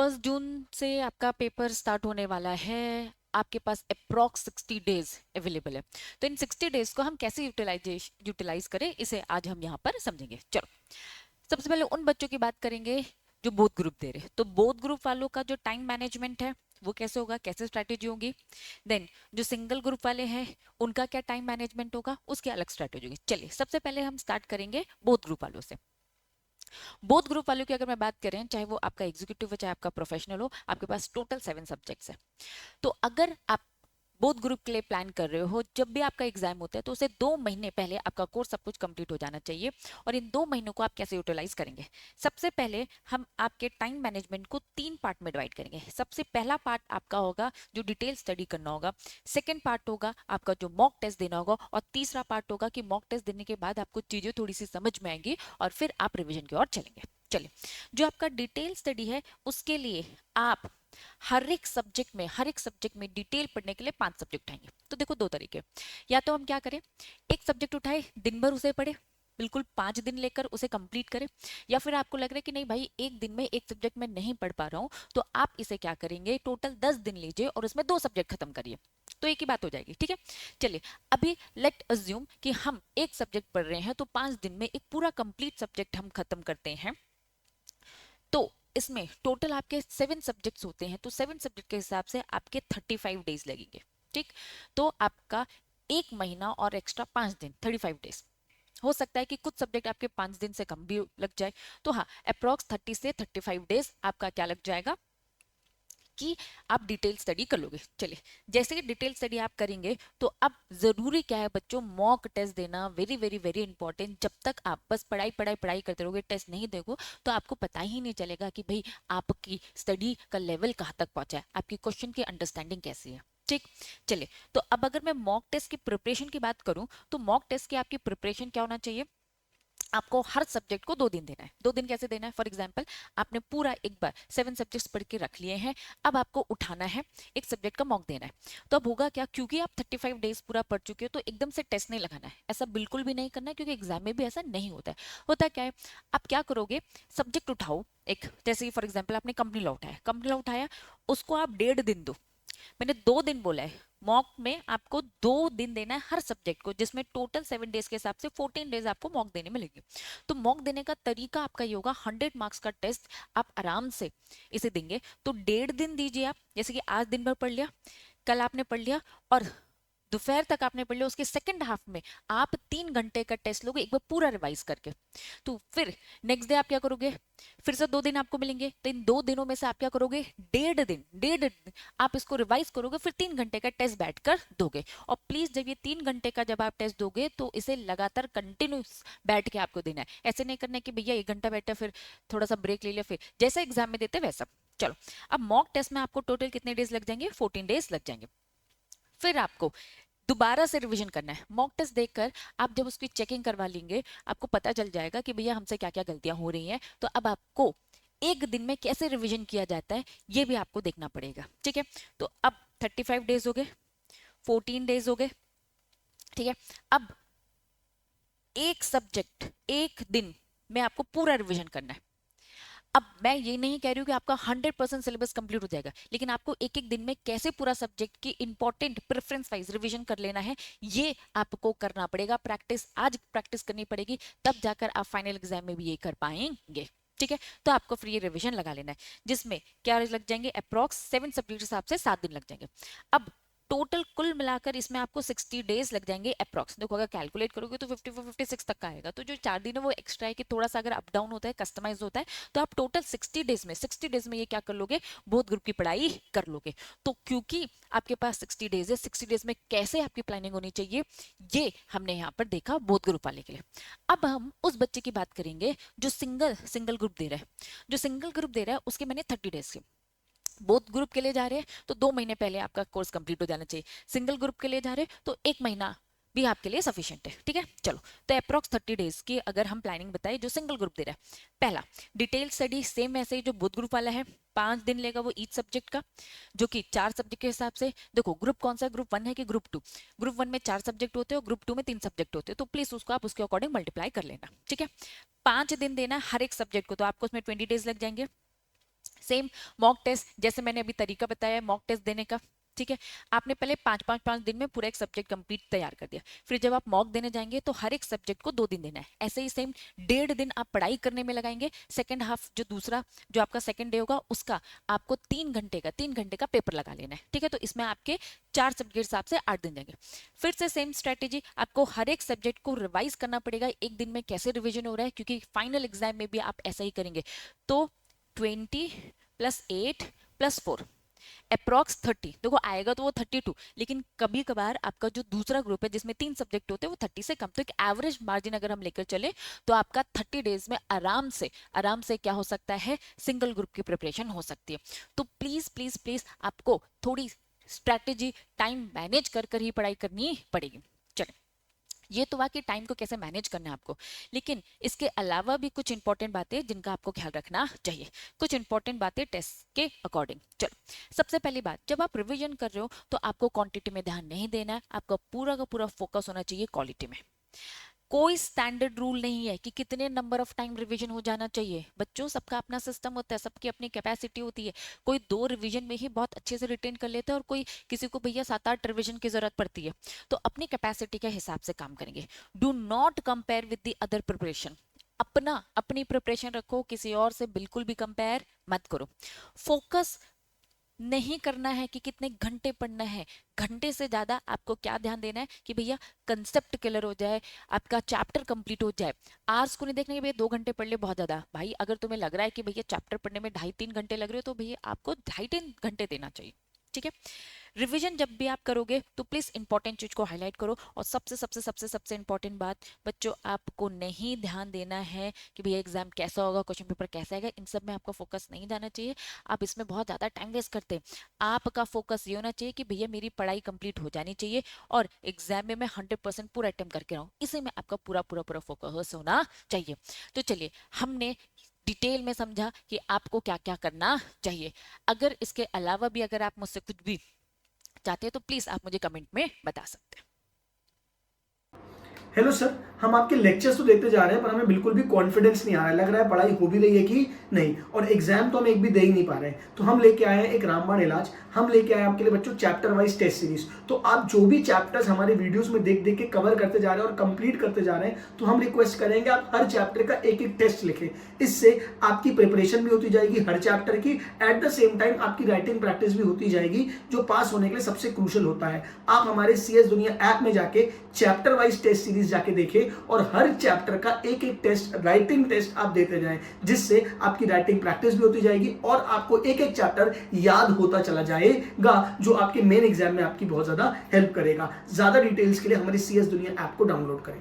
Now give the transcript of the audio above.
1 जून से आपका paper start होने वाला है। आपके पास अप्रॉक्स 60 डेज अवेलेबल है। तो इन 60 डेज को हम कैसे यूटिलाइज करें, इसे आज हम यहाँ पर समझेंगे। चलो, सबसे पहले उन बच्चों की बात करेंगे जो बोथ ग्रुप दे रहे हैं। तो बोथ ग्रुप वालों का जो टाइम मैनेजमेंट है वो कैसे होगा, कैसे स्ट्रैटेजी होगी। देन जो सिंगल ग्रुप वाले हैं उनका क्या टाइम मैनेजमेंट होगा, उसकी अलग स्ट्रैटेजी होगी। चलिए, सबसे पहले हम स्टार्ट करेंगे बोथ ग्रुप वालों से। बोथ ग्रुप वालों की अगर मैं बात करें, चाहे वो आपका एग्जीक्यूटिव हो चाहे आपका प्रोफेशनल हो, आपके पास टोटल 7 सब्जेक्ट्स है। तो अगर आप बोथ ग्रुप के लिए प्लान कर रहे हो, जब भी आपका एग्जाम होता है तो उसे 2 महीने पहले आपका कोर्स सब कुछ कंप्लीट हो जाना चाहिए। और इन 2 महीनों को आप कैसे यूटिलाइज करेंगे? सबसे पहले हम आपके टाइम मैनेजमेंट को 3 पार्ट में डिवाइड करेंगे। सबसे पहला पार्ट आपका होगा जो डिटेल स्टडी करना होगा। सेकेंड पार्ट होगा आपका जो मॉक टेस्ट देना होगा। और तीसरा पार्ट होगा कि मॉक टेस्ट देने के बाद आपको चीजें थोड़ी सी समझ में आएंगी और फिर आप रिविजन की ओर चलेंगे। चलिए, जो आपका डिटेल स्टडी है उसके लिए आप हर एक सब्जेक्ट में डिटेल पढ़ने के लिए 5 सब्जेक्ट आएंगे। तो देखो, दो तरीके, या तो हम क्या करें, एक सब्जेक्ट उठाए, दिन भर उसे पढ़े, बिल्कुल 5 दिन लेकर उसे कंप्लीट करें। या फिर आपको लग रहा है कि नहीं भाई, एक दिन में एक सब्जेक्ट में नहीं पढ़ पा रहा हूं, तो आप इसे क्या करेंगे, टोटल 10 दिन लीजिए और उसमें 2 सब्जेक्ट खत्म करिए। तो एक ही बात हो जाएगी, ठीक है। चलिए, अभी लेट अज्यूम कि हम एक सब्जेक्ट पढ़ रहे हैं, तो 5 दिन में एक पूरा कंप्लीट सब्जेक्ट हम खत्म करते हैं। तो इसमें टोटल आपके 7 सब्जेक्ट्स होते हैं, तो 7 सब्जेक्ट के हिसाब से आपके 35 डेज लगेंगे। ठीक, तो आपका 1 महीना और एक्स्ट्रा 5 दिन, 35 डेज। हो सकता है कि कुछ सब्जेक्ट आपके 5 दिन से कम भी लग जाए। तो हाँ, अप्रोक्स 30 से 35 डेज आपका क्या लग जाएगा कि आप डिटेल स्टडी कर लोगे। चलिए, जैसे कि डिटेल स्टडी आप करेंगे, तो अब जरूरी क्या है बच्चों, मॉक टेस्ट देना वेरी वेरी वेरी इंपॉर्टेंट। जब तक आप बस पढ़ाई पढ़ाई पढ़ाई करते रहोगे, टेस्ट नहीं देखो, तो आपको पता ही नहीं चलेगा कि भाई आपकी स्टडी का लेवल कहाँ तक पहुंचा है, आपकी क्वेश्चन की अंडरस्टैंडिंग कैसी है। ठीक, चलिए, तो अब अगर मैं मॉक टेस्ट की प्रिपरेशन की बात करूं, तो मॉक टेस्ट की आपकी प्रिपरेशन क्या होना चाहिए, आपको हर सब्जेक्ट को 2 दिन देना है। 2 दिन कैसे देना है, फॉर एग्जाम्पल आपने पूरा एक बार 7 सब्जेक्ट्स पढ़ के रख लिए हैं, अब आपको उठाना है, एक सब्जेक्ट का मॉक देना है। तो अब होगा क्या, क्योंकि आप 35 डेज पूरा पढ़ चुके हो, तो एकदम से टेस्ट नहीं लगाना है, ऐसा बिल्कुल भी नहीं करना है, क्योंकि एग्जाम में भी ऐसा नहीं होता है। होता क्या है, आप क्या करोगे, सब्जेक्ट उठाओ एक, जैसे कि फॉर एग्जाम्पल आपने कंपनी लॉ उठाया, कंपनी लॉ उठाया, उसको आप 1.5 दिन दो। मैंने 2 दिन बोला है, मॉक में आपको 2 दिन देना है हर सब्जेक्ट को, जिसमें टोटल 7 डेज के हिसाब से 14 डेज आपको मॉक देने मिलेंगे। तो मॉक देने का तरीका आपका ये होगा, 100 मार्क्स का टेस्ट आप आराम से इसे देंगे। तो 1.5 दिन दीजिए आप, जैसे कि आज दिन भर पढ़ लिया, कल आपने पढ़ लिया, और दोपहर तक आपने पढ़ लिया, उसके सेकंड हाफ में आप 3 घंटे का टेस्ट लोगे एक बार पूरा रिवाइज करके। तो फिर नेक्स्ट डे आप क्या करोगे, फिर से 2 दिन आपको मिलेंगे, तो इन 2 दिनों में से आप क्या करोगे, 1.5 दिन आप इसको रिवाइज करोगे, फिर 3 घंटे का टेस्ट बैठकर दोगे। और प्लीज, जब ये 3 घंटे का जब आप टेस्ट दोगे, तो इसे लगातार कंटिन्यूस बैठ के आपको देना है। ऐसे नहीं करना है कि भैया 1 घंटा बैठा फिर थोड़ा सा ब्रेक ले लिया, फिर जैसा एग्जाम में देते वैसा। चलो, अब मॉक टेस्ट में आपको टोटल कितने डेज लग जाएंगे, 14 डेज लग जाएंगे। फिर आपको दोबारा से रिवीजन करना है। मॉक टेस्ट देखकर आप जब उसकी चेकिंग करवा लेंगे, आपको पता चल जाएगा कि भैया हमसे क्या क्या गलतियां हो रही हैं। तो अब आपको एक दिन में कैसे रिवीजन किया जाता है, ये भी आपको देखना पड़ेगा। ठीक है, तो अब 35 डेज हो गए, 14 डेज हो गए। ठीक है, अब एक सब्जेक्ट एक दिन में आपको पूरा रिवीजन करना है। अब मैं ये नहीं कह रही हूँ कि आपका 100% सिलेबस कंप्लीट हो जाएगा, लेकिन आपको एक एक दिन में कैसे पूरा सब्जेक्ट की इंपॉर्टेंट प्रेफरेंस वाइज रिवीजन कर लेना है, ये आपको करना पड़ेगा। प्रैक्टिस आज प्रैक्टिस करनी पड़ेगी, तब जाकर आप फाइनल एग्जाम में भी ये कर पाएंगे। ठीक है, तो आपको फ्री रिवीजन लगा लेना है, जिसमें क्या लग जाएंगे, अप्रॉक्स 7 सब्जेक्ट के हिसाब से 7 दिन लग जाएंगे। अब टोटल कुल मिलाकर इसमें आपको 60 डेज लग जाएंगे अप्रॉक्स। देखो, अगर कैलकुलेट करोगे तो 54-56 तक का आएगा। तो जो 4 दिन है वो एक्स्ट्रा है कि थोड़ा सा अगर अप डाउन होता है, कस्टमाइज होता है, तो आप टोटल 60 डेज में ये क्या कर लोगे, बोथ ग्रुप की पढ़ाई कर लोगे। तो क्योंकि आपके पास 60 डेज है, 60 डेज में कैसे आपकी प्लानिंग होनी चाहिए, ये हमने यहाँ पर देखा बोथ ग्रुप वाले के लिए। अब हम उस बच्चे की बात करेंगे जो सिंगल सिंगल ग्रुप दे रहा है। जो सिंगल ग्रुप दे रहा है उसके मैंने 30 डेज के, बोथ ग्रुप के लिए जा रहे हैं तो 2 महीने पहले आपका कोर्स कंप्लीट हो जाना चाहिए। सिंगल ग्रुप के लिए जा रहे हैं तो 1 महीना भी आपके लिए सफिशिएंट है। ठीक है, चलो, तो अप्रॉक्स 30 डेज की अगर हम प्लानिंग बताए जो सिंगल ग्रुप दे रहा है, पहला डिटेल स्टडी सेम ऐसे ही जो बोथ ग्रुप वाला है, 5 दिन लेगा वो ईच सब्जेक्ट का, जो कि 4 सब्जेक्ट के हिसाब से। देखो, ग्रुप कौन सा है, ग्रुप 1 है कि ग्रुप 2? ग्रुप 1 में 4 सब्जेक्ट होते हैं और ग्रुप 2 में 3 सब्जेक्ट होते हैं, तो प्लीज उसको आप उसके अकॉर्डिंग मल्टीप्लाई कर लेना। ठीक है, 5 दिन देना हर एक सब्जेक्ट को, तो आपको उसमें 20 डेज लग जाएंगे। सेम मॉक टेस्ट, जैसे मैंने अभी तरीका बताया है मॉक टेस्ट देने का, ठीक है। आपने पहले 5-5 दिन में पूरा एक सब्जेक्ट कंप्लीट तैयार कर दिया, फिर जब आप मॉक देने जाएंगे तो हर एक सब्जेक्ट को 2 दिन देना है। ऐसे ही सेम 1.5 दिन आप पढ़ाई करने में लगाएंगे, सेकंड हाफ जो दूसरा जो आपका सेकंड डे होगा उसका आपको 3 घंटे का पेपर लगा लेना है, ठीक है। तो इसमें आपके 4 सब्जेक्ट के हिसाब से 8 दिन जाएंगे। फिर से सेम स्ट्रेटेजी, आपको हर एक सब्जेक्ट को रिवाइज करना पड़ेगा एक दिन में कैसे रिविजन हो रहा है, क्योंकि फाइनल एग्जाम में भी आप ऐसा ही करेंगे। तो 20 + 8 + 4 अप्रॉक्स 30, देखो आएगा तो वो 32, लेकिन कभी कभार आपका जो दूसरा ग्रुप है जिसमें 3 सब्जेक्ट होते हैं वो 30 से कम, तो एक एवरेज मार्जिन अगर हम लेकर चले तो आपका 30 डेज में आराम से क्या हो सकता है, सिंगल ग्रुप की प्रिपरेशन हो सकती है। तो प्लीज प्लीज प्लीज आपको थोड़ी स्ट्रैटेजी, टाइम मैनेज कर ही पढ़ाई करनी पड़ेगी। चलिए, ये तो वाकई टाइम को कैसे मैनेज करना है आपको, लेकिन इसके अलावा भी कुछ इंपॉर्टेंट बातें जिनका आपको ख्याल रखना चाहिए, कुछ इंपॉर्टेंट बातें टेस्ट के अकॉर्डिंग। चलो, सबसे पहली बात, जब आप रिवीजन कर रहे हो तो आपको क्वांटिटी में ध्यान नहीं देना है, आपका पूरा का पूरा फोकस होना चाहिए क्वालिटी में। कोई स्टैंडर्ड रूल नहीं है कि कितने नंबर ऑफ टाइम रिवीजन हो जाना चाहिए। बच्चों, सबका अपना सिस्टम होता है, सबकी अपनी कैपेसिटी होती है। कोई 2 रिवीजन में ही बहुत अच्छे से रिटेन कर लेता है और कोई किसी को भैया 7-8 रिवीजन की जरूरत पड़ती है। तो अपनी कैपेसिटी के हिसाब से काम करेंगे। Do not compare with the other preparation. अपनी प्रिपरेशन रखो, किसी और से बिल्कुल भी कंपेयर मत करो। फोकस नहीं करना है कि कितने घंटे पढ़ना है, घंटे से ज्यादा आपको क्या ध्यान देना है कि भैया कंसेप्ट क्लियर हो जाए, आपका चैप्टर कंप्लीट हो जाए। आवर्स को नहीं देखना कि भैया 2 घंटे पढ़ ले बहुत ज्यादा। भाई अगर तुम्हें लग रहा है कि भैया चैप्टर पढ़ने में 2.5-3 घंटे लग रहे हो तो भैया आपको 2.5-3 घंटे देना चाहिए, ठीक है। रिवीजन जब भी आप करोगे तो प्लीज इंपॉर्टेंट चीज को हाईलाइट करो। और सबसे सबसे सबसे सबसे इंपॉर्टेंट बात, बच्चों आपको नहीं ध्यान देना है कि भैया एग्जाम कैसा होगा, क्वेश्चन पेपर कैसा आएगा, इन सब में आपका फोकस नहीं जाना चाहिए। आप इसमें बहुत ज्यादा टाइम वेस्ट करते हैं। आपका फोकस ये होना चाहिए कि भैया मेरी पढ़ाई कंप्लीट हो जानी चाहिए और एग्जाम में मैं 100% पूरा अटेम्प्ट करके रहूं, इसी में आपका पूरा पूरा पूरा फोकस होना चाहिए। तो चलिए, हमने डिटेल में समझा कि आपको क्या क्या करना चाहिए। अगर इसके अलावा भी अगर आप मुझसे कुछ भी चाहते हैं तो प्लीज आप मुझे कमेंट में बता सकते हैं। हेलो सर, हम आपके लेक्चर्स तो देखते जा रहे हैं पर हमें बिल्कुल भी कॉन्फिडेंस नहीं आ रहा है, लग रहा है पढ़ाई हो भी रही है कि नहीं, और एग्जाम तो हम एक भी दे ही नहीं पा रहे हैं। तो हम लेके आए हैं एक रामबाण इलाज, हम लेके आए हैं आपके लिए बच्चों चैप्टर वाइज टेस्ट सीरीज। तो आप जो भी चैप्टर्स हमारे वीडियोस में देख देख के कवर करते जा रहे हैं और कंप्लीट करते जा रहे हैं, तो हम रिक्वेस्ट करेंगे आप हर चैप्टर का एक एक टेस्ट लिखें। इससे आपकी प्रिपरेशन भी होती जाएगी हर चैप्टर की, एट द सेम टाइम आपकी राइटिंग प्रैक्टिस भी होती जाएगी, जो पास होने के लिए सबसे क्रूशियल होता है। आप हमारे CS दुनिया ऐप में जाके चैप्टर वाइज टेस्ट सीरीज जाके देखें और हर चैप्टर का एक एक टेस्ट, राइटिंग टेस्ट आप देते जाएं, जिससे आपकी राइटिंग प्रैक्टिस भी होती जाएगी और आपको एक एक चैप्टर याद होता चला जाएगा, जो आपके मेन एग्जाम में आपकी बहुत ज्यादा हेल्प करेगा। ज्यादा डिटेल्स के लिए हमारी CS दुनिया ऐप को डाउनलोड करें।